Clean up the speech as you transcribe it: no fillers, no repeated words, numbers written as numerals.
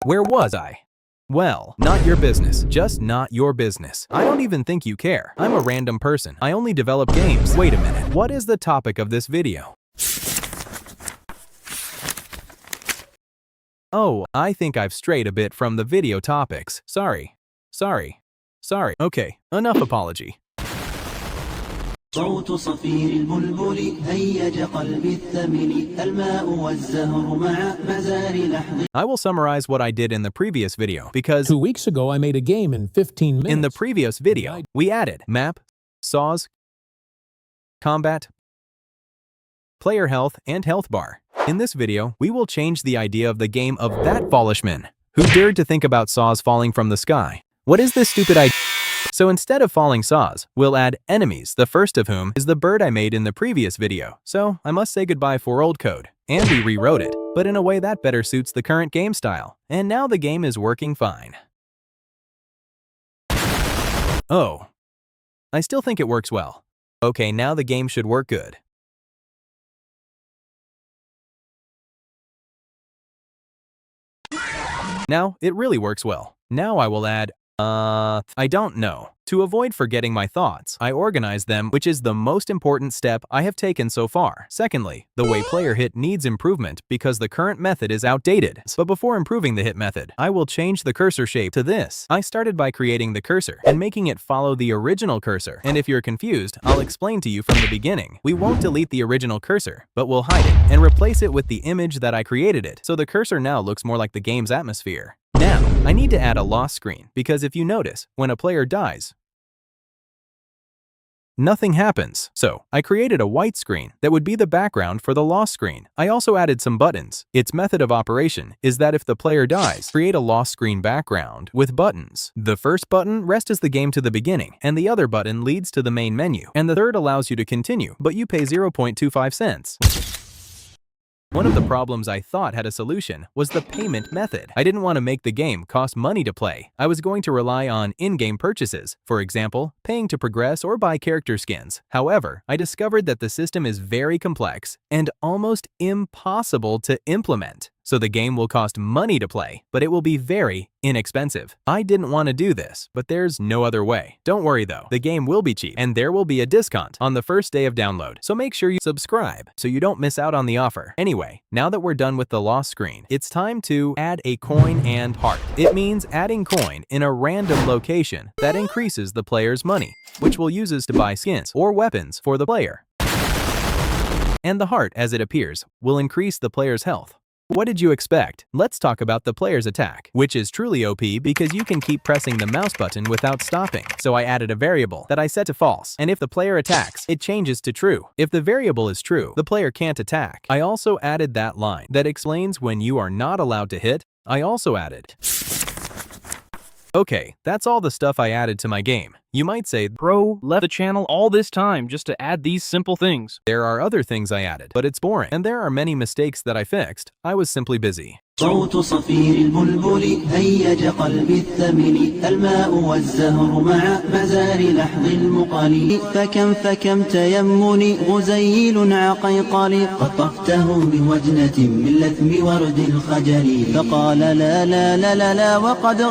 Where was I? Well, not your business. Just not your business. I don't even think you care. I'm a random person. I only develop games. Wait a minute. What is the topic of this video? Oh, I think I've strayed a bit from the video topics. Sorry. Okay, enough apology. صوت صفير البلبل هيج قلبي الثمل الماء والزهر مع مزار لحظ. I will summarize what I did in the previous video because 2 weeks ago I made a game in 15 minutes. in the previous video, we added map, saws, combat, player health, and health bar. In this video, we will change the idea of the game of that Volishman who dared to think about saws falling from the sky. What is this stupid idea? So instead of falling saws, we'll add enemies, the first of whom is the bird I made in the previous video. So I must say goodbye for old code. And we rewrote it, but in a way that better suits the current game style. And now the game is working fine. Oh, I still think it works well. Okay, now the game should work good. Now, it really works well. Now I will add, I don't know. To avoid forgetting my thoughts, I organize them, which is the most important step I have taken so far. Secondly, the way player hit needs improvement because the current method is outdated. But before improving the hit method, I will change the cursor shape to this. I started by creating the cursor and making it follow the original cursor. And if you're confused, I'll explain to you from the beginning. We won't delete the original cursor, but we'll hide it and replace it with the image that I created it. So the cursor now looks more like the game's atmosphere. Now, I need to add a loss screen because if you notice, when a player dies, nothing happens. So I created a white screen that would be the background for the loss screen. I also added some buttons. Its method of operation is that if the player dies, create a loss screen background with buttons. The first button restores the game to the beginning, and the other button leads to the main menu, and the third allows you to continue, but you pay 0.25 cents. One of the problems I thought had a solution was the payment method. I didn't want to make the game cost money to play. I was going to rely on in-game purchases, for example, paying to progress or buy character skins. However, I discovered that the system is very complex and almost impossible to implement. So the game will cost money to play, but it will be very inexpensive. I didn't want to do this, but there's no other way. Don't worry though, the game will be cheap and there will be a discount on the first day of download. So make sure you subscribe so you don't miss out on the offer. Anyway, now that we're done with the loss screen, it's time to add a coin and heart. It means adding coin in a random location that increases the player's money, which we'll use to buy skins or weapons for the player. And the heart, as it appears, will increase the player's health. What did you expect? Let's talk about the player's attack, which is truly OP because you can keep pressing the mouse button without stopping. So I added a variable that I set to false, and if the player attacks, it changes to true. If the variable is true, the player can't attack. I also added that line that explains when you are not allowed to hit. I also added. Okay, that's all the stuff I added to my game. You might say, bro, left the channel all this time just to add these simple things. There are other things I added, but it's boring. And there are many mistakes that I fixed. I was simply busy. صوت صفير البلبل هيج قلبي الثمل الماء والزهر مع مزار لحظ المقال فكم تيمني غزيل عقيقل قطفته بوجنة من لثم ورد الخجل فقال لا وقد